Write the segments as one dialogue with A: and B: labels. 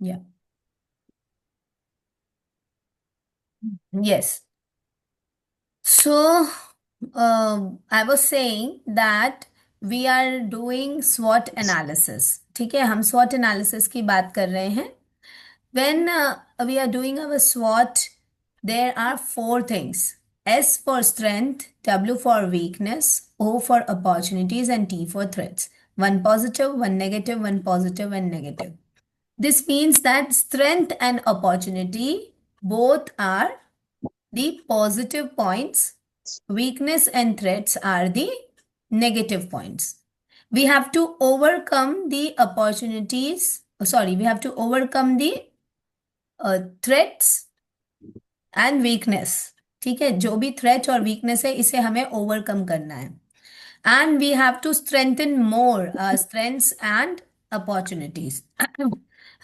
A: Yeah. Yes. So, I was saying that we are doing SWOT analysis. ठीक है, हम SWOT analysis की बात कर रहे हैं. When we are doing our SWOT, there are four things: S for strength, W for weakness, O for opportunities, and T for threats. One positive, one negative, one positive, and negative. This means that strength and opportunity both are the positive points, weakness and threats are the negative points. We have to overcome the opportunities, we have to overcome the threats and weakness. ठीक है, जो भी threat और weakness है इसे हमें overcome करना है. And we have to strengthen more strengths and opportunities.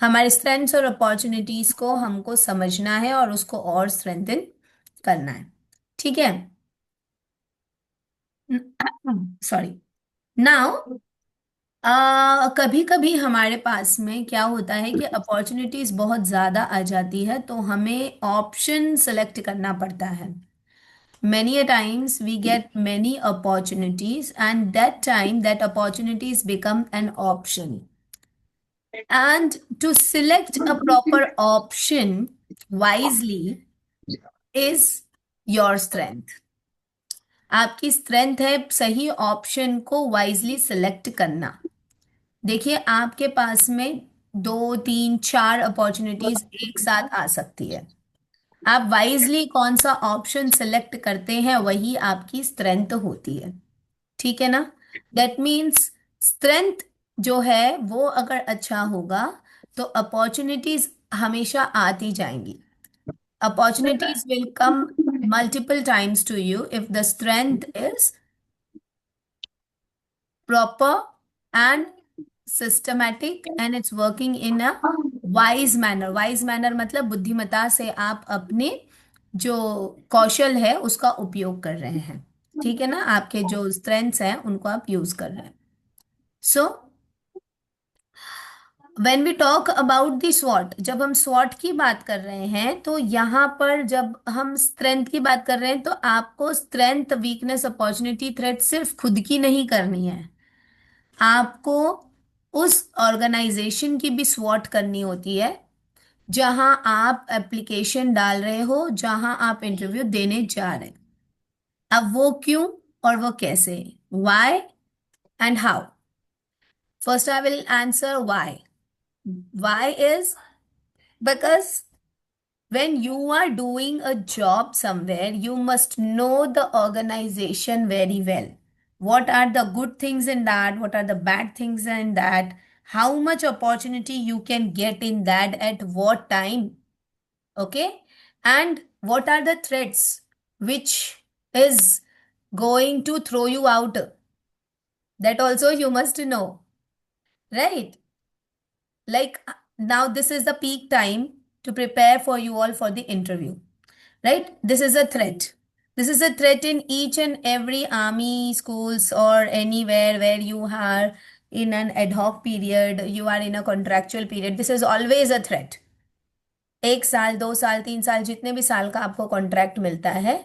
A: हमारे स्ट्रेंथ्स और अपॉर्चुनिटीज को हमको समझना है और उसको और स्ट्रेंथन करना है. ठीक है. सॉरी. नाउ कभी कभी हमारे पास में क्या होता है कि अपॉर्चुनिटीज बहुत ज़्यादा आ जाती है तो हमें ऑप्शन सेलेक्ट करना पड़ता है. Many a times we get many opportunities, and that time that opportunities become an option. And to select a proper option wisely is your strength. आपकी स्ट्रेंथ है सही ऑप्शन को वाइजली सेलेक्ट करना. देखिए, आपके पास में दो तीन चार अपॉर्चुनिटीज एक साथ आ सकती है. आप वाइजली कौन सा ऑप्शन सेलेक्ट करते हैं वही आपकी स्ट्रेंथ होती है. ठीक है ना. दैट मीन्स स्ट्रेंथ जो है वो अगर अच्छा होगा तो अपॉर्चुनिटीज हमेशा आती जाएंगी. Opportunities will come multiple times to you if the strength is proper and systematic and it's working in a wise manner. wise manner मतलब बुद्धिमत्ता से आप अपने जो कौशल है उसका उपयोग कर रहे हैं. ठीक है ना, आपके जो स्ट्रेंथ्स हैं उनको आप यूज कर रहे हैं. So when we talk about the स्वॉट, जब हम स्वॉट की बात कर रहे हैं तो यहाँ पर जब हम स्ट्रेंथ की बात कर रहे हैं तो आपको स्ट्रेंथ, वीकनेस, अपॉर्चुनिटी, थ्रेट सिर्फ खुद की नहीं करनी है. आपको उस ऑर्गेनाइजेशन की भी स्वॉट करनी होती है जहां आप एप्लीकेशन डाल रहे हो, जहां आप इंटरव्यू देने जा रहे हैं. अब वो क्यों और वो कैसे, why and how. First I will answer why. Why is because when you are doing a job somewhere, you must know the organization very well. What are the good things in that? What are the bad things in that? How much opportunity you can get in that at what time? Okay. And what are the threats which is going to throw you out? That also you must know, right? Like now, this is the peak time to prepare for you all for the interview, right? This is a threat. This is a threat in each and every army schools or anywhere where you are in an ad hoc period, you are in a contractual period. This is always a threat. एक साल, दो साल, तीन साल, जितने भी साल का आपको कॉन्ट्रैक्ट मिलता है,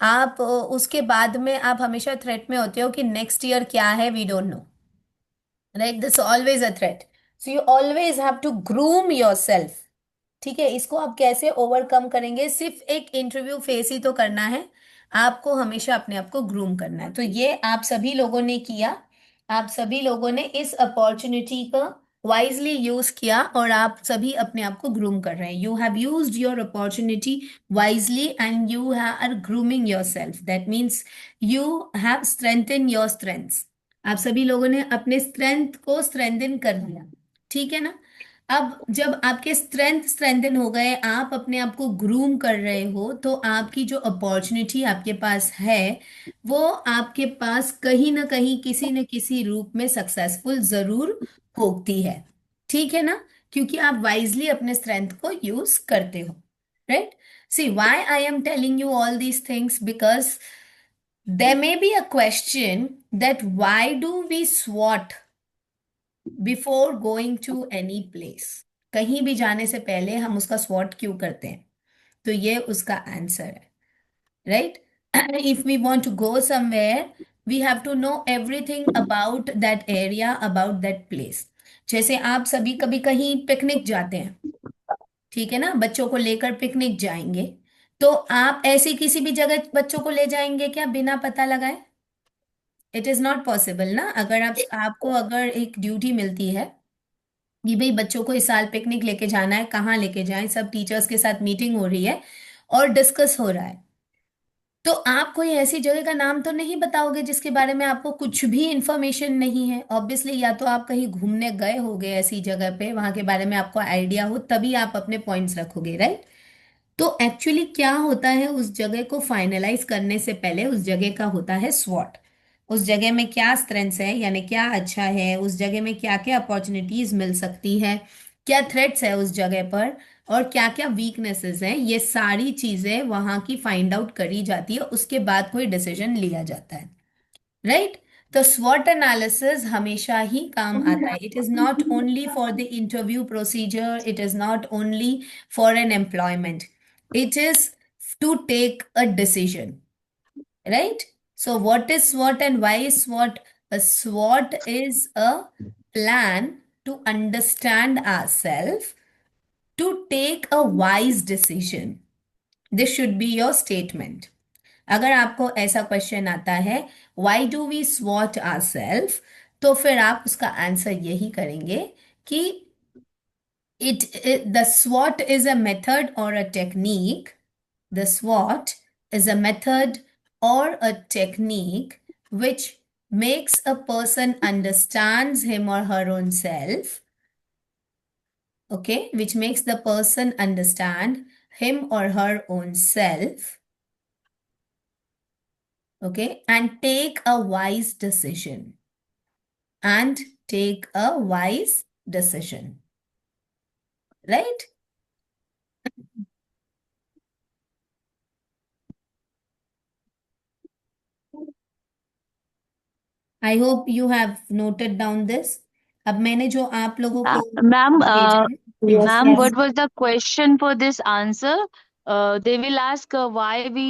A: आप उसके बाद में आप हमेशा थ्रेट में होते हो कि नेक्स्ट ईयर क्या है, we don't know, right. This always a threat. So you always have to groom your self. ठीक है, इसको आप कैसे ओवरकम करेंगे, सिर्फ एक इंटरव्यू फेस ही तो करना है. आपको हमेशा अपने आप को ग्रूम करना है. तो ये आप सभी लोगों ने किया. आप सभी लोगों ने इस अपॉर्चुनिटी को वाइजली यूज किया और आप सभी अपने आप को ग्रूम कर रहे हैं. You have used your opportunity wisely and you are grooming your self. That means you have strengthen your strengths. आप सभी लोगों ने अपने स्ट्रेंथ को स्ट्रेंथन कर दिया. ठीक है ना. अब जब आपके स्ट्रेंथन हो गए, आप अपने आप को ग्रूम कर रहे हो, तो आपकी जो अपॉर्चुनिटी आपके पास है वो आपके पास कहीं ना कहीं किसी न किसी रूप में सक्सेसफुल जरूर होती है. ठीक है ना, क्योंकि आप वाइजली अपने स्ट्रेंथ को यूज करते हो, right. See why I am telling you all these things, because there may be a question that why do we SWOT before going to any place? कहीं भी जाने से पहले हम उसका स्वॉट क्यों करते हैं? तो ये उसका आंसर है, right? If we want to go somewhere, we have to know everything about that area, about that place. जैसे आप सभी कभी कहीं पिकनिक जाते हैं, ठीक है ना, बच्चों को लेकर पिकनिक जाएंगे, तो आप ऐसी किसी भी जगह बच्चों को ले जाएंगे क्या बिना पता लगाए? इट इज नॉट पॉसिबल ना। अगर आपको अगर एक ड्यूटी मिलती है कि भाई बच्चों को इस साल पिकनिक लेके जाना है, कहाँ लेके जाएं, सब टीचर्स के साथ मीटिंग हो रही है और डिस्कस हो रहा है, तो आप कोई ऐसी जगह का नाम तो नहीं बताओगे जिसके बारे में आपको कुछ भी इंफॉर्मेशन नहीं है। ऑब्वियसली या तो आप कहीं घूमने गए होगे ऐसी जगह पे, वहां के बारे में आपको आइडिया हो, तभी आप अपने पॉइंट्स रखोगे, राइट? तो एक्चुअली क्या होता है, उस जगह को फाइनलाइज करने से पहले उस जगह का होता है स्वॉट। उस जगह में क्या स्ट्रेंथ्स है, यानी क्या अच्छा है, उस जगह में क्या क्या अपॉर्चुनिटीज मिल सकती है, क्या थ्रेट्स है उस जगह पर, और क्या क्या वीकनेसेस हैं, ये सारी चीजें वहां की फाइंड आउट करी जाती है, उसके बाद कोई डिसीजन लिया जाता है, राइट? तो स्वॉट एनालिसिस हमेशा ही काम आता है। It is not only for the interview procedure, it is not only for an employment, it is to take a decision, right? So what is SWOT and why is SWOT? A SWOT is a plan to understand ourselves, to take a wise decision. This should be your statement. अगर आपको ऐसा question आता है, why do we SWOT ourselves, तो फिर आप उसका answer यही करेंगे कि the SWOT is a method or a technique. The SWOT is a method or a technique which makes a person understands him or her own self, okay, which makes the person understand him or her own self, okay, and take a wise decision. And take a wise decision, right? I hope you have noted down this. अब मैंने जो आप लोगों को
B: Ma'am,
A: भेजा है,
C: Yes,
B: ma'am,
C: ma'am.
B: what was the question for this answer? They will ask why we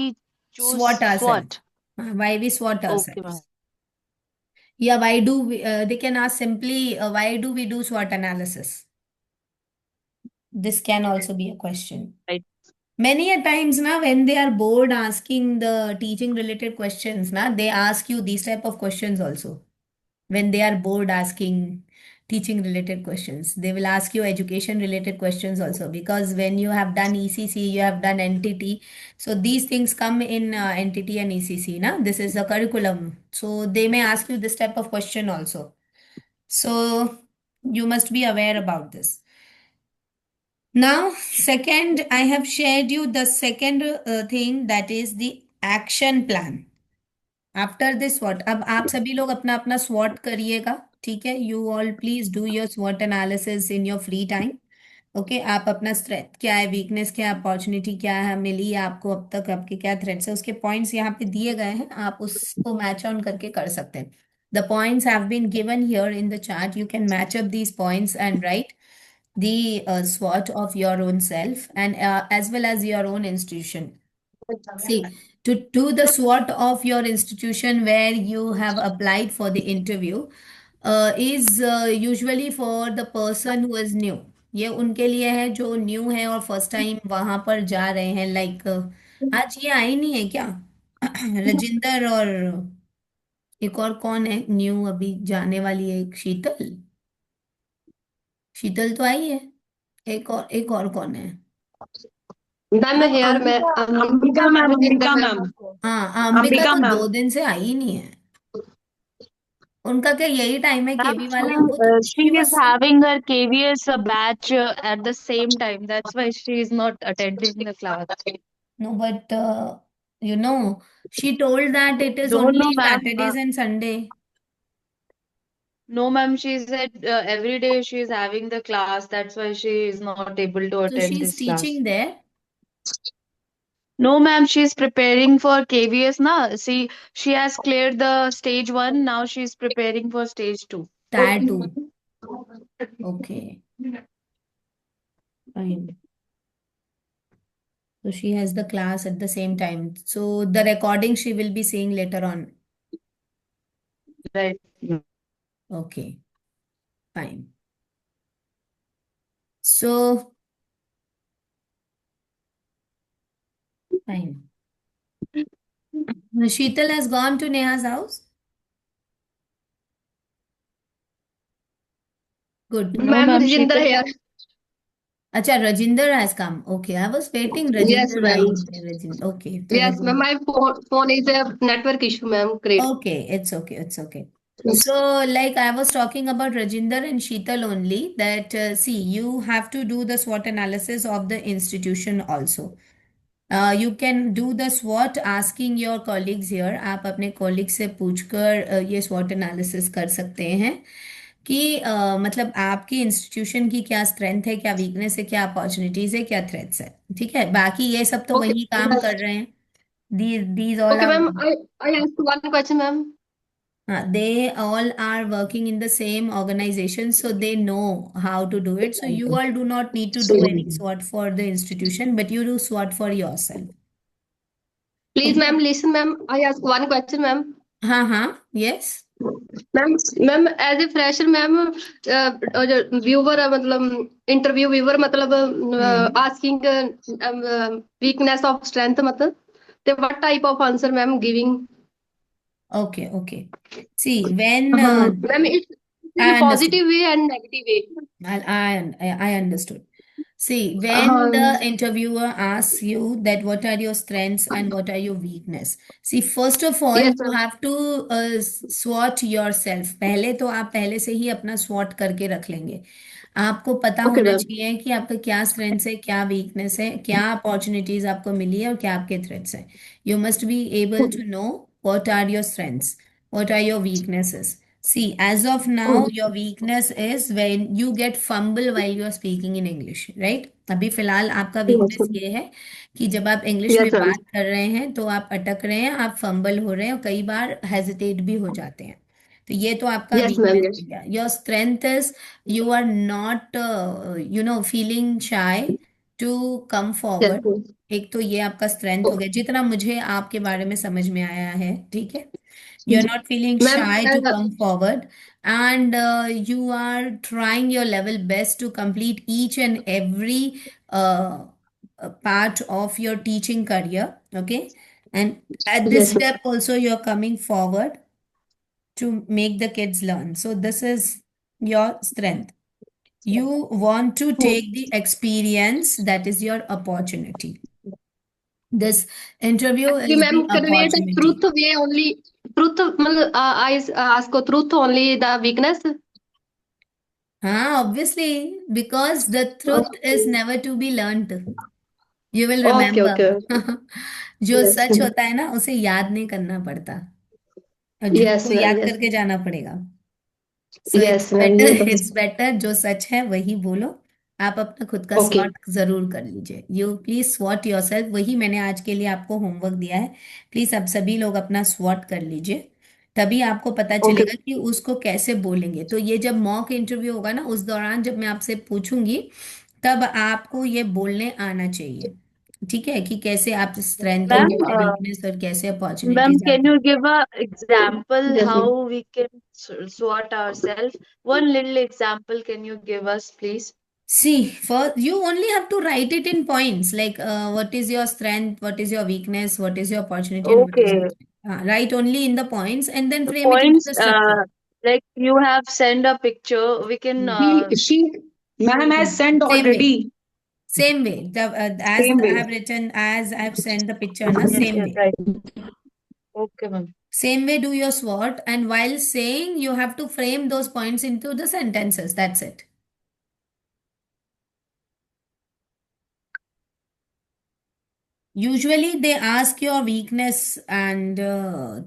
B: choose
A: SWOT
B: SWOT.
A: ourselves, why we SWOT
B: Okay, ma'am.
A: ourselves, yeah, why do we, they can ask simply, why do we do SWOT analysis? This can also be a question.
B: Right.
A: Many a times now when they are bored asking the teaching related questions, now they ask you these type of questions also. When they are bored asking teaching related questions, they will ask you education related questions also, because when you have done ECC, you have done NTT, so these things come in NTT and ECC, na, this is the curriculum, so they may ask you this type of question also. So you must be aware about this. Now second, I have shared you the second thing, that is the action plan. After this स्वॉट, अब आप सभी लोग अपना अपना स्वॉट करिएगा, ठीक है? You all please do your स्वॉट analysis in your free time, okay? आप अपना स्ट्रेंथ क्या है, वीकनेस क्या है, अपॉर्चुनिटी क्या है, मिली है आपको अब तक, आपके क्या थ्रेट्स है, उसके पॉइंट्स यहाँ पे दिए गए हैं, आप उसको मैच ऑन करके कर सकते हैं। The points have been given here in the chart, you can match up these points and write the SWOT of your own self, and as well as your own institution. See, to do the SWOT of your institution where you have applied for the interview is usually for the person who is new. ये उनके लिए है जो new है और first time वहां पर जा रहे हैं, लाइक आज ये आई नहीं है क्या? रजिंदर, और एक और कौन है न्यू अभी जाने वाली है, एक शीतल, शीतल तो आई है, एक और कौन है?
C: मैम मैं हेयर में
D: अंबिका मैम, अंबिका मैम।
A: हाँ, अंबिका
D: अंबिका
A: तो
D: मैम।
A: 2 दिन से आई ही नहीं है। उनका क्या यही टाइम है
B: Ma'am,
A: केवी वाला, वो तो
B: she
A: she
B: is
A: was.
B: having her KVS batch at the same time. That's why she is not attending the class.
A: No but you know she told that it is
B: Don't know,
A: only
B: ma'am.
A: Saturdays and Sunday.
B: No, ma'am. She said every day she is having the class. That's why she is not able to
A: So she
B: attend
A: is
B: this class.
A: Teaching there.
B: No, ma'am, she's preparing for KVS now. See, she has cleared the stage one. Now she's preparing for stage two.
A: Tyre 2, okay. Fine. So she has the class at the same time. So the recording she will be seeing later on.
B: Right.
A: Okay, fine. So, fine. Sheetal has gone to Neha's house. Good.
B: No,
C: Ma'am,
B: ma'am,
C: Rajinder
B: Sheetal.
C: here.
A: Acha, Rajinder has come. Okay, I was waiting.
C: Yes,
A: Rajinder,
C: ma'am.
A: Rajinder. Okay, so
C: Yes, ma'am.
A: Rajinder.
C: My phone is a network issue, ma'am. Great.
A: Okay, it's okay, it's okay. So, like I was talking about Rajinder and Sheetal only, that see, you have to do the SWOT analysis of the institution also. You can do the SWOT asking your colleagues here. आप अपने colleagues से पूछकर ये SWOT analysis कर सकते हैं कि मतलब आपकी इंस्टीट्यूशन की क्या स्ट्रेंथ है, क्या वीकनेस है, क्या अपॉर्चुनिटीज है, क्या थ्रेट्स है। ठीक है, बाकी ये सब तो
C: Okay.
A: वही काम
C: Yes.
A: कर रहे हैं। these all
C: Okay,
A: are
C: ma'am. I ask one question, ma'am.
A: they all are working in the same organization, so they know how to do it. So you all do not need to do any SWOT for the institution, but you do SWOT for yourself.
C: Please,
A: Okay.
C: ma'am, listen, ma'am. I ask one question, ma'am.
A: हाँ, yes.
C: Ma'am as a fresher ma'am viewer मतलब interview viewer मतलब asking weakness of strength मतलब ते what type of answer ma'am giving
A: Okay. See, when
C: ma'am it's in
A: I understood.
C: Positive way and negative way
A: I understood. See, when
C: हाँ
A: the interviewer asks you that what are your strengths and what are your weakness, see, first of all,
C: yes
A: you
C: ma'am
A: have to SWOT yourself. पहले तो आप पहले से ही अपना SWOट करके रख लेंगे। आपको पता
C: ओके
A: होना
C: मैम
A: चाहिए कि आपका क्या स्ट्रेंथ्स है, क्या वीकनेस है, क्या अपॉर्चुनिटीज आपको मिली है और क्या आपके थ्रेट्स हैं। You must be able to know what are your strengths, what are your weaknesses. See, as of now, your weakness is when you get fumble while you are speaking in English, right? अभी फिलहाल आपका
C: yes
A: weakness ये है कि जब आप English में
C: ma'am
A: बात कर रहे हैं तो आप अटक रहे हैं, आप फंबल हो रहे हैं और कई बार हेजिटेट भी हो जाते हैं। तो ये तो आपका
C: यस मैम
A: वीकनेस
C: यस
A: हो गया। Your strength is you are not feeling shy to come
C: yes
A: forward. एक तो ये आपका स्ट्रेंथ हो गया जितना मुझे आपके बारे में समझ में आया है। ठीक है, you are not feeling
C: ma'am
A: shy to come forward and you are trying your level best to complete each and every part of your teaching career. Okay, and at this
C: yes
A: step also you're coming forward to make the kids learn. So this is your strength. You want to take the experience, that is your opportunity. This interview
C: actually
A: is
C: ma'am
A: the
C: convey the
A: opportunity.
C: Truth way only truth मतलब I ask truth only the weakness
A: Obviously, because the truth is never to be learnt. You will
C: okay
A: remember.
C: Okay
A: जो
C: yes
A: सच होता है ना उसे याद नहीं करना पड़ता और झूठ
C: यस
A: को
C: मैम
A: याद
C: यस
A: करके जाना पड़ेगा। सो इट्स
C: यस मैम ये
A: बेटर
C: तो
A: इट्स बेटर जो सच है वही बोलो। आप अपना खुद का
C: ओके
A: स्वॉट जरूर कर लीजिए। यू प्लीज स्वॉट योरसेल्फ। वही मैंने आज के लिए आपको होमवर्क दिया है। प्लीज आप सभी लोग अपना स्वॉट कर लीजिए, तभी आपको पता
C: ओके
A: चलेगा कि उसको कैसे बोलेंगे। तो ये जब मॉक इंटरव्यू होगा ना, उस दौरान जब मैं आपसे पूछूंगी तब आपको ये बोलने आना चाहिए। ठीक है, कि कैसे आप स्ट्रेंथ और
B: Ma'am,
A: कैसे वीकनेस और कैसे
B: ma'am,
A: अपॉर्चुनिटीज
B: can
A: आप।
B: you give a example
C: yes ma'am
B: how we can sort ourselves? One little example can you give us, please?
A: See, first you only have to write it in points, like what is your strength, what is your weakness, what is your opportunity, and what is your
B: Okay.
A: threat. Write only in the points and then
B: The
A: frame it into
B: points,
A: the structure.
B: like you have sent a picture, we can,
D: She, ma'am has sent
A: Same way,
D: already.
A: same way. As
D: Same
A: I
D: way.
A: have written, as I have sent the picture, na
B: yes,
A: same
B: yes,
A: way.
B: right. Okay, ma'am.
A: Same way, do your SWOT, and while saying, you have to frame those points into the sentences. That's it. Usually, they ask your weakness and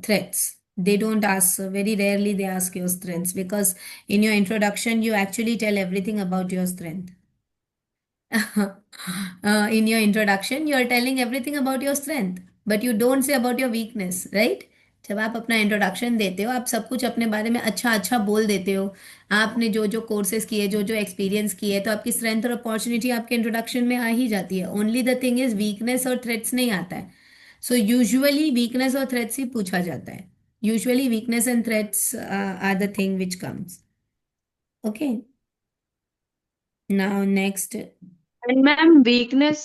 A: threats. They don't ask, very rarely, they ask your strengths because in your introduction, you actually tell everything about your strength. In your introduction, you are telling everything about your strength, but you don't say about your weakness, right? जब आप अपना introduction देते हो, आप सब कुछ अपने बारे में अच्छा अच्छा बोल देते हो, आपने जो जो कोर्सेज किए, जो जो एक्सपीरियंस किए, तो आपकी स्ट्रेंथ और अपॉर्चुनिटी आपके इंट्रोडक्शन में आ ही जाती है। Only the thing is weakness और थ्रेट्स नहीं आता है। सो यूजुअली वीकनेस और थ्रेट्स ही पूछा जाता है। Usually weakness and threats are the thing which comes. Okay, now next.
B: And ma'am, weakness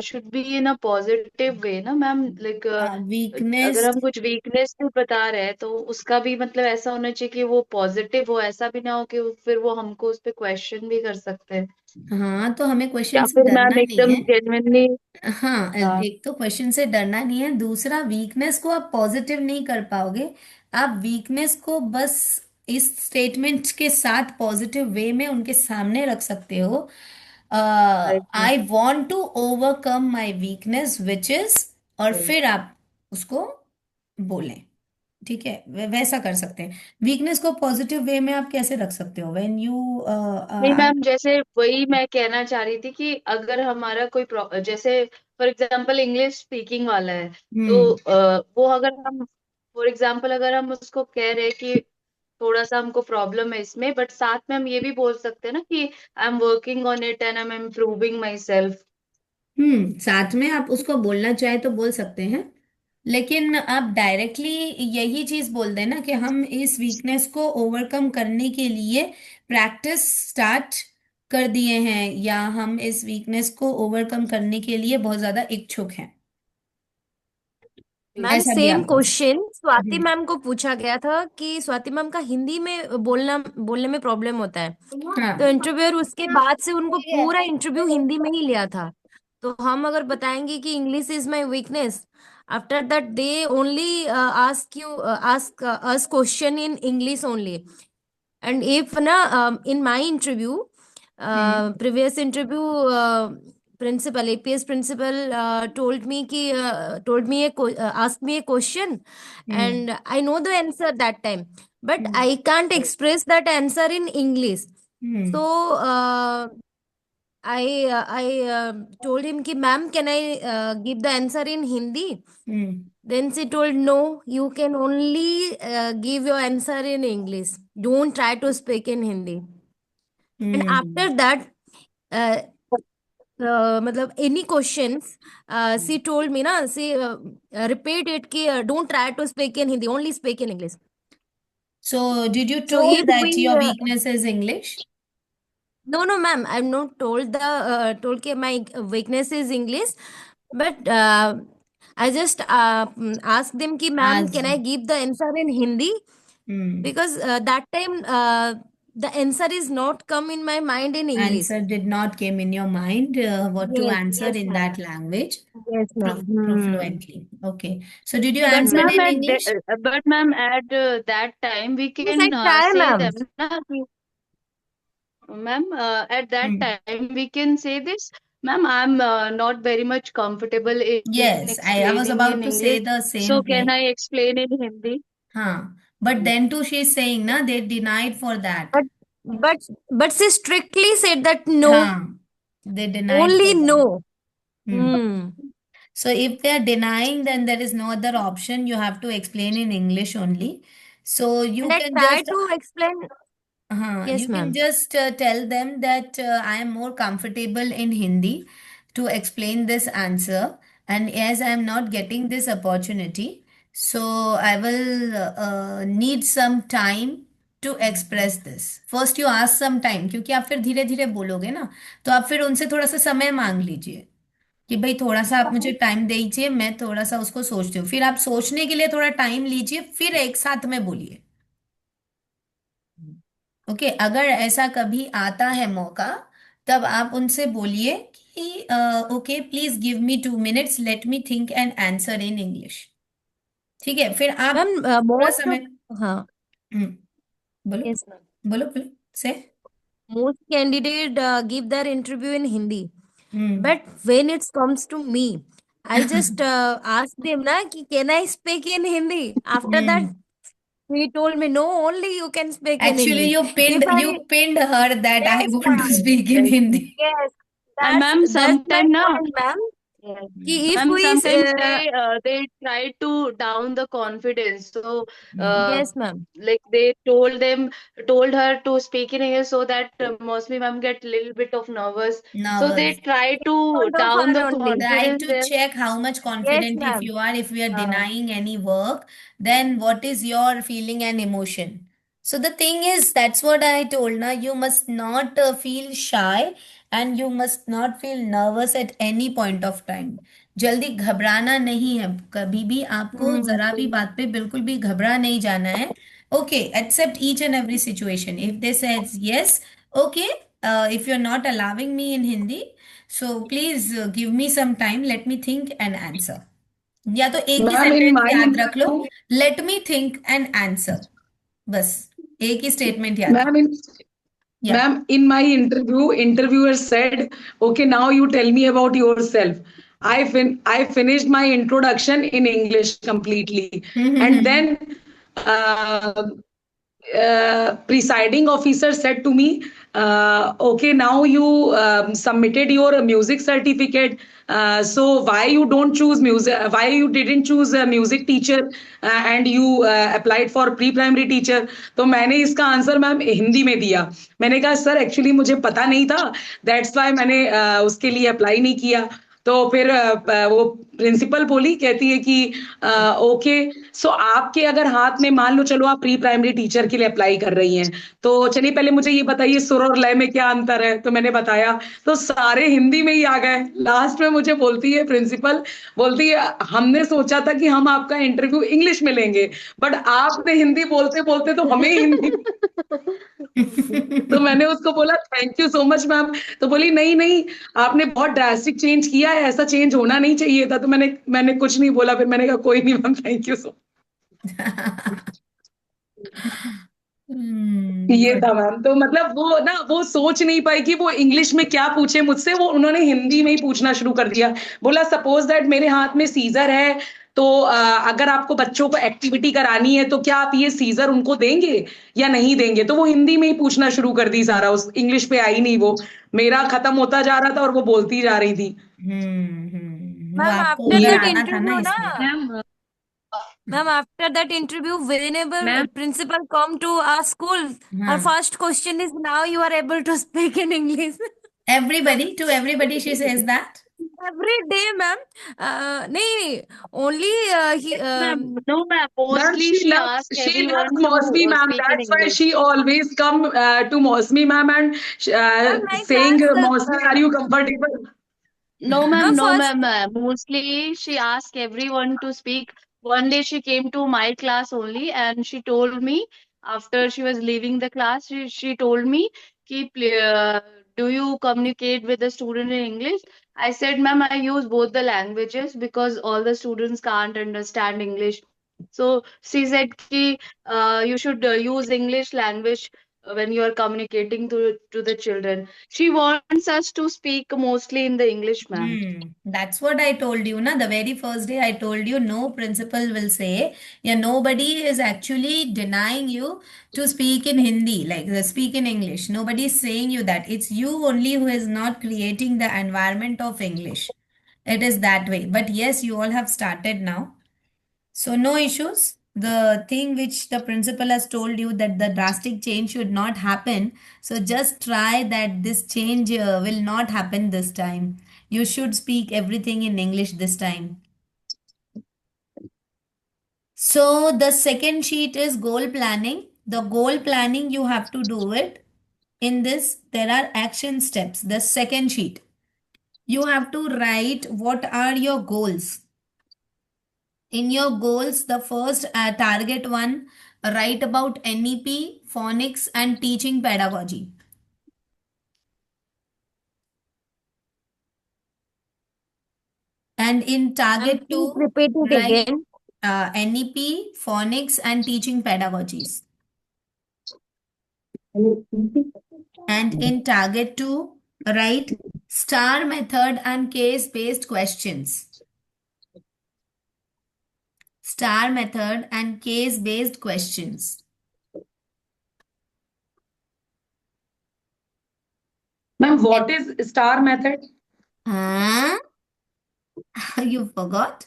B: should be in a positive way ना मैम, like अगर
A: वीकनेस,
B: हम कुछ weakness भी बता रहे हैं तो उसका भी मतलब ऐसा होना चाहिए कि वो पॉजिटिव हो, ऐसा भी ना हो कि फिर वो हमको उस पे क्वेश्चन भी कर सकते हैं,
A: हाँ, तो हमें क्वेश्चन
B: या
A: से
B: फिर
A: डरना
B: मैम
A: नहीं
B: एकदम
A: है।
B: जेन्युइनली।
A: हाँ,
B: हाँ।
A: एक तो क्वेश्चन से डरना नहीं है, दूसरा वीकनेस को आप पॉजिटिव नहीं कर पाओगे। आप वीकनेस को बस इस स्टेटमेंट के साथ पॉजिटिव वे में उनके सामने रख सकते हो।
B: Right
A: I want to overcome my weakness which is, और
B: मैम।
A: फिर आप उसको बोलें। ठीक है, वैसा कर सकते हैं। वीकनेस को पॉजिटिव वे में आप कैसे रख सकते हो? व्हेन यू
B: नहीं
A: आप।
B: मैम, जैसे वही मैं कहना चाह रही थी कि अगर हमारा कोई जैसे फॉर एग्जांपल इंग्लिश स्पीकिंग वाला है, तो
A: हम्म
B: वो अगर हम फॉर एग्जांपल अगर हम उसको कह रहे हैं कि थोड़ा सा हमको प्रॉब्लम है इसमें, बट साथ में हम ये भी बोल सकते हैं ना कि I am working on it and I am improving my self.
A: साथ में आप उसको बोलना चाहे तो बोल सकते हैं, लेकिन आप डायरेक्टली यही चीज बोल देना कि हम इस वीकनेस को ओवरकम करने के लिए प्रैक्टिस स्टार्ट कर दिए हैं, या हम इस वीकनेस को ओवरकम करने के लिए बहुत ज्यादा इच्छुक हैं।
E: मैम
A: ऐसा भी आप
E: सेम
A: बोल सकते
E: क्वेश्चन स्वाति
A: हैं।
E: मैम को पूछा गया था कि स्वाति मैम का हिंदी में बोलने में प्रॉब्लम होता है। तो
A: हाँ।
E: इंटरव्यूअर उसके बाद से उनको पूरा इंटरव्यू हिंदी में ही लिया था। तो हम अगर बताएंगे कि English is my weakness, after that they only ask us question in English only. And if ना in my interview,
A: hmm
E: previous interview, principal APS principal told me asked me a question,
A: hmm
E: and I know the answer that time, but
A: hmm
E: I can't express that answer in English.
A: Hmm
E: So I told him ki ma'am, can I give the answer in Hindi?
A: Hmm
E: Then she told, no, you can only give your answer in English, don't try to speak in Hindi. And
A: hmm
E: after that, uh, मतलब any questions, she told me na, she repeat it कि don't try to speak in Hindi, only speak in English.
A: So did you
E: So if
A: told that
E: we
A: your weakness is English?
E: no ma'am, I'm not told the told कि my weakness is English, but I just asked them कि ma'am,
A: As
E: can I give the answer in Hindi?
A: hmm.
E: Because that time the answer is not come in my mind in English.
A: Answer did not came in your mind what to
E: Yes,
A: answer
E: yes
A: in
E: ma'am.
A: that language
E: Yes ma'am.
A: fluently. Okay. So did you
B: But
A: answer
E: Hmm.
B: ma'am
A: in
B: at
A: English?
B: but ma'am at that time we
E: Yes, I
B: can
E: try,
B: say
E: ma'am.
B: them na कि ma'am, at that
A: Hmm.
B: time we can say this, ma'am, I'm not very much comfortable in
A: Yes, I was
B: explaining
A: about
B: in
A: to say
B: English.
A: the
B: So
A: same
B: can
A: thing.
B: I explain in Hindi?
A: Huh. But then too she's saying na they denied for that.
E: But but but she strictly said that no,
A: Huh. They denied for
E: only
A: that.
E: no.
A: Hmm.
E: Hmm.
A: So if they are denying, then there is no other option. You have to explain in English only. So
E: And
A: you
E: I
A: can
E: try
A: just
E: to explain. Yes,
A: you can
E: ma'am.
A: just tell them that I am more comfortable in Hindi to explain this answer, and as I am not getting this opportunity, so I will need some time to express this. First, you ask some time, क्योंकि आप फिर धीरे धीरे बोलोगे ना, तो आप फिर उनसे थोड़ा सा समय मांग लीजिए कि भाई थोड़ा सा आप मुझे टाइम दीजिए, मैं थोड़ा सा उसको सोचती हूँ। फिर आप सोचने के लिए थोड़ा टाइम लीजिए, फिर एक साथ में बोलिए। ओके, अगर ऐसा कभी आता है मौका, तब आप उनसे बोलिए कि okay please give me 2 minutes, late me think and answer in English. ठीक है, फिर आप
E: Ma'am,
A: थोड़ा
E: most of
A: समय।
E: huh.
A: हम्म, बोलो
E: Yes, ma'am.
A: बोलो बोलो से।
E: Most candidate give their interview in Hindi.
A: Hmm
E: But when it comes to me, I just ask them na कि can I speak in Hindi? After that,
A: hmm
E: he told me no, only you can speak in
A: actually
E: English.
A: You
E: If
A: find
E: I
A: you find her that I
E: yes
A: want to
E: ma'am,
A: speak in
B: Right.
A: Hindi.
E: yes,
B: And ma'am,
E: that's my
B: sometime na,
E: point, ma'am.
B: Yes.
E: कि if
B: Ma'am,
E: कोई
B: sometimes they try to down the confidence. So
E: yes ma'am,
B: like they told her to speak in English so that mostly ma'am get little bit of nervous. So they
A: Nervous.
B: try to
E: front of
B: down
E: her
B: the
E: only.
A: Try
B: confidence
A: to
B: there.
A: check how much
E: Yes
A: confident if
E: ma'am.
A: you are, if we are
B: Uh,
A: denying any work, then what is your feeling and emotion? So the thing is, that's what I told now. You must not feel shy and you must not feel nervous at any point of time. जल्दी घबराना नहीं है कभी भी आपको जरा भी बात पे बिल्कुल भी घबरा नहीं जाना है. Okay, accept each and every situation. If they says yes, okay, if you're not allowing me in Hindi, so please give me some time, let me think and answer. या तो एक ही
D: मैम इन
A: सेंटेंस
D: माय
A: याद रख लो,
D: interview
A: let me think and answer. बस एक ही statement याद
D: मैम
A: रखो.
D: इन
A: या
D: Ma'am, in my interview, interviewer said, "Okay, now you tell me about yourself." I finished my introduction in English completely, and then uh, presiding officer said to me, "Okay, now you submitted your music certificate. So why you don't choose music? Why you didn't choose a music teacher and you applied for pre-primary teacher?" तो मैंने इसका answer ma'am Hindi में दिया. मैंने कहा sir actually मुझे पता नहीं था, दैट्स वाई मैंने उसके लिए अप्लाई नहीं किया. तो फिर वो प्रिंसिपल बोली, कहती है कि ओके, सो आपके अगर हाथ में मान लो, चलो आप प्री प्राइमरी टीचर के लिए अप्लाई कर रही हैं, तो चलिए पहले मुझे ये बताइए सुर और लय में क्या अंतर है. तो मैंने बताया, तो सारे हिंदी में ही आ गए. लास्ट में मुझे बोलती है प्रिंसिपल, बोलती है हमने सोचा था कि हम आपका इंटरव्यू इंग्लिश में लेंगे, बट आपने हिंदी बोलते बोलते तो हमें हिंदी. तो मैंने उसको बोला thank you so much ma'am. तो बोली नहीं नहीं, आपने बहुत ड्रास्टिक चेंज किया है, ऐसा चेंज होना नहीं चाहिए था. तो मैंने कुछ नहीं बोला. फिर मैंने कहा कोई नहीं मैम, थैंक यू सो. ये
A: गुड.
D: था मैम. तो मतलब वो ना, वो सोच नहीं पाई कि वो इंग्लिश में क्या पूछे मुझसे, वो उन्होंने हिंदी में ही पूछना शुरू कर दिया. बोला सपोज दैट मेरे हाथ में सीजर है, तो अगर आपको बच्चों को एक्टिविटी करानी है तो क्या आप ये सीजर उनको देंगे या नहीं देंगे. तो वो हिंदी में ही पूछना शुरू कर दी सारा, उस इंग्लिश पे आई नहीं वो. मेरा खत्म होता जा रहा था और वो बोलती जा रही थी.
A: वो
E: Ma'am,
A: आपको
E: after
A: उधर
E: that
D: ये
A: आना था ना
E: interview,
A: इसलिए.
E: na,
B: ma'am,
E: ma'am, after that interview, whenever
B: ma'am,
E: principal come to our school, her
A: हाँ.
E: first question is, now you are able to speak in English.
A: Everybody, to everybody she says that.
E: Every day, ma'am. नहीं, only he.
B: ma'am, no, ma'am.
D: Ma'am,
B: Mostly she asks
D: she loves
B: everyone to
D: Mosmi ma'am.
B: speak in
D: That's why
B: English.
D: she always come to Mosmi ma'am and
E: Ma'am, my
D: saying,
E: class,
D: Mosmi, are you comfortable?
B: No,
E: ma'am,
B: ma'am, no,
E: first,
B: ma'am. Mostly she asked everyone to speak. One day she came to my class only and she told me after she was leaving the class, she told me, Keep, do you communicate with the student in English? I said, ma'am, I use both the languages because all the students can't understand English. So she said, ki, you should use English language when you are communicating to the children. She wants us to speak mostly in the English, ma'am.
A: That's what I told you, na. The very first day I told you, no principal will say, yeah, nobody is actually denying you to speak in Hindi, like speak in English. Nobody is saying you that. It's you only who is not creating the environment of English. It is that way. But yes, you all have started now. So no issues. The thing which the principal has told you that the drastic change should not happen. So just try that this change will not happen this time. You should speak everything in English this time. So the second sheet is goal planning. The goal planning you have to do it. In this, there are action steps. The second sheet. You have to write what are your goals. In your goals, the first target one, write about NEP, phonics, and teaching pedagogy. And in
E: ma'am,
A: target
E: please
A: 2,
E: repeat it
A: write
E: again.
A: NEP, phonics, and teaching pedagogies. And in target 2, write STAR method and case-based questions. STAR method and case-based questions.
D: Ma'am, what is star method?
A: Huh? You forgot?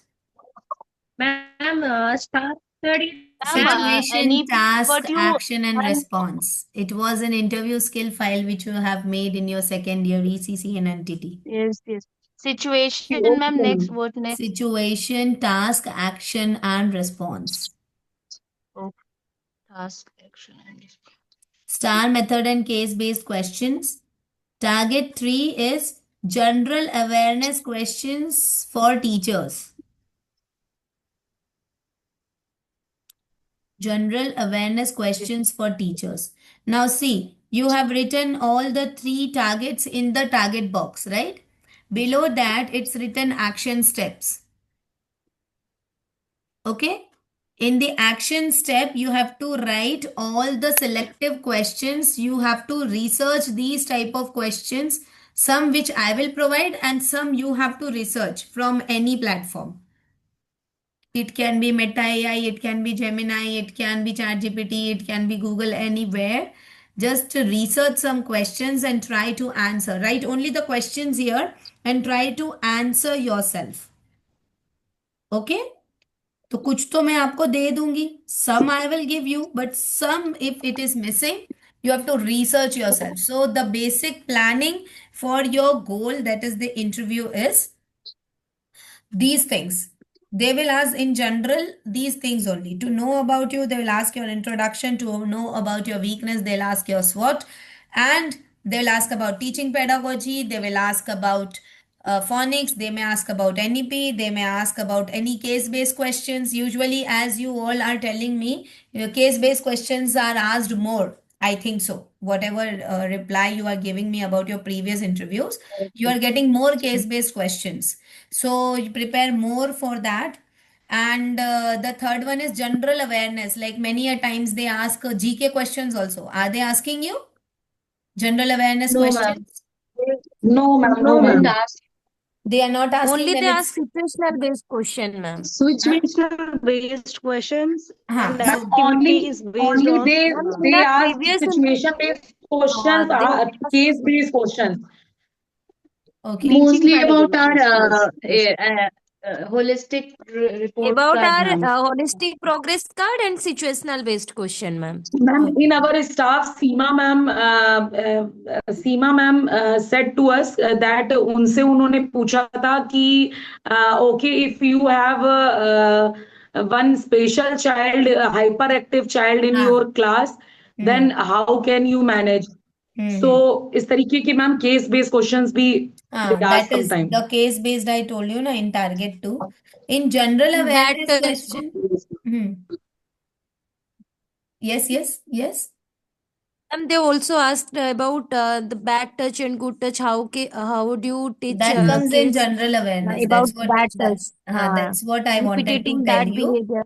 F: Ma'am, start study.
B: Ma'am,
A: Situation,
B: NEP,
A: task,
B: but you,
A: action, and
B: ma'am,
A: response. It was an interview skill file which you have made in your second year ECC and NTT.
B: yes, yes. Situation, ma'am,
D: Okay.
B: next, what next?
A: Situation, task, action, and response.
B: Oh, task, action, and response.
A: Star method and case-based questions. Target 3 is general awareness questions for teachers. General awareness questions for teachers. Now see, you have written all the 3 targets in the target box, right? Below that, it's written action steps. Okay? In the action step, you have to write all the selective questions. You have to research these type of questions, some which I will provide and some you have to research from any platform. It can be Meta AI, it can be Gemini, it can be ChatGPT, it can be Google, anywhere. Just to research some questions and try to answer. Write only the questions here and try to answer yourself. Okay? तो कुछ तो मैं आपको दे दूंगी. Some I will give you, but some if it is missing, you have to research yourself. So the basic planning for your goal, that is the interview, is these things. They will ask in general these things only. To know about you, they will ask your introduction. To know about your weakness, they'll ask your SWOT. And they will ask about teaching pedagogy. They will ask about phonics. They may ask about NEP. They may ask about any case-based questions. Usually, as you all are telling me, case-based questions are asked more. I think so. Whatever reply you are giving me about your previous interviews, you are getting more case-based questions. So you prepare more for that. And the third one is general awareness. Like many a times they ask GK questions also. Are they asking you general awareness
B: No, ma'am.
A: questions?
D: No, ma'am. No,
B: They didn't
D: ma'am.
B: ask.
A: They are not asking,
E: Only
A: then
E: they
A: it's
E: ask situational based question, ma'am.
A: huh?
F: Situational based questions and
A: So
F: activity is based
D: Only
F: on
D: they
E: Ma'am, in
D: they
E: that
D: ask
E: previous
D: situation based questions,
E: they ask
D: case based questions.
A: okay.
B: Mostly
F: teaching
B: about our
F: pedagogy. Yes.
B: holistic report
E: about
B: card,
E: our
B: ma'am.
E: holistic progress card and situational based question, ma'am.
D: Ma'am,
A: Okay.
D: in our staff, Seema ma'am said to us that उनसे उन्होंने पूछा था कि okay, if you have one special child, a hyperactive child in
A: हाँ.
D: your class, then how can you manage? So इस तरीके के ma'am case based questions भी they ask
A: That is
D: sometime.
A: the case based I told you na in target 2. In general
E: That
A: awareness question. Yes, yes, yes.
E: and they also asked about the bad touch and good touch. How do you teach
A: That comes in
E: kids
A: general awareness.
E: about bad touch?
A: That's what I wanted to
E: Repeating
A: tell
E: bad
A: you.
E: behavior.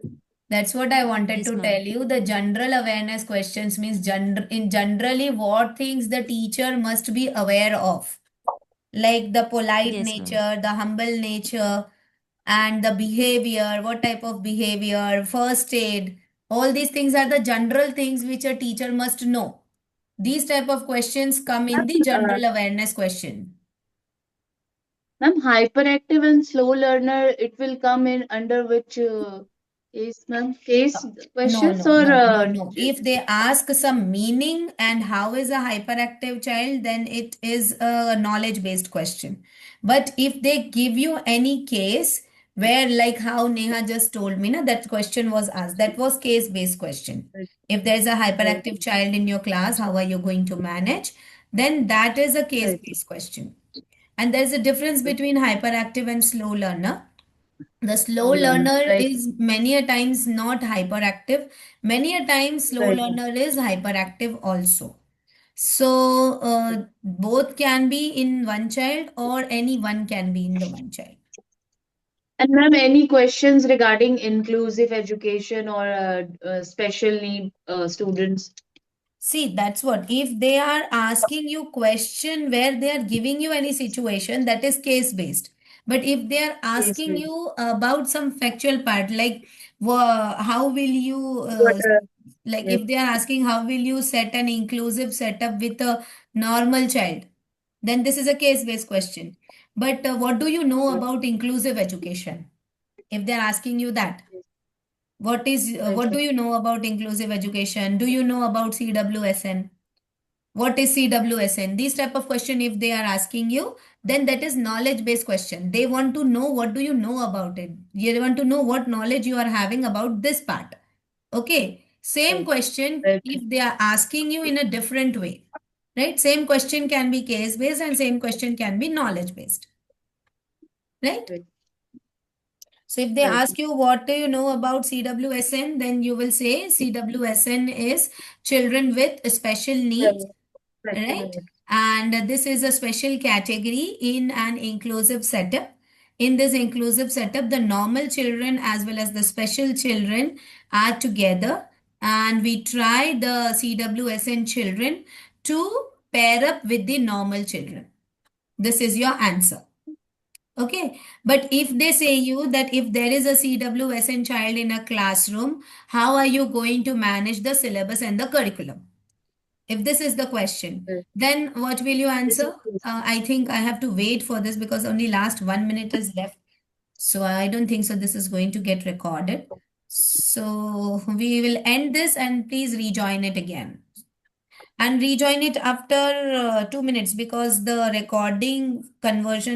A: That's what I wanted
E: Yes,
A: to
E: ma'am.
A: tell you. The general awareness questions means generally what things the teacher must be aware of, like the polite
E: Yes, ma'am.
A: nature, the humble nature, and the behavior, what type of behavior, first aid. All these things are the general things which a teacher must know. These type of questions come in the
B: Uh,
A: general awareness question.
B: Ma'am, hyperactive and slow learner, it will come in under which case, ma'am? Case
A: No,
B: questions
A: no,
B: or
A: no, no, no. If they ask some meaning and how is a hyperactive child, then it is a knowledge-based question. But if they give you any case where, like how Neha just told me, na, that question was asked, that was case-based question. If there is a
B: right,
A: hyperactive child in your class, how are you going to manage? Then that is a
B: right,
A: case-based question. And there's a difference between hyperactive and slow learner. The slow learner
B: right,
A: is many a times not hyperactive. Many a times slow
B: right.
A: learner is hyperactive also. So both can be in one child or any one can be in the one child.
B: And ma'am, any questions regarding inclusive education or special need students?
A: See, that's what. If they are asking you question where they are giving you any situation, that is case based. But if they are
B: Yes,
A: asking
B: ma'am.
A: you about some factual part, like how will you,
B: What,
A: like
B: yes,
A: if they are asking how will you set an inclusive setup with a normal child, then this is a case based question. But what do you know about inclusive education? If they're asking you that, what do you know about inclusive education? Do you know about CWSN? What is CWSN? These type of question, if they are asking you, then that is knowledge based question. They want to know what do you know about it. You want to know what knowledge you are having about this part. Okay. Same question if they are asking you in a different way. Right? Same question can be case based and same question can be knowledge based. Right? So if they ask you what do you know about CWSN, then you will say CWSN is children with special needs, right? And this is a special category in an inclusive setup. In this inclusive setup, the normal children as well as the special children are together, and we try the CWSN children to pair up with the normal children. This is your answer. Okay, but if they say you that if there is a CWSN child in a classroom, how are you going to manage the syllabus and the curriculum? If this is the question, then what will you answer? I think I have to wait for this because only last 1 minute is left. So I don't think so this is going to get recorded. So we will end this and please rejoin it again. And rejoin it after 2 minutes because the recording conversion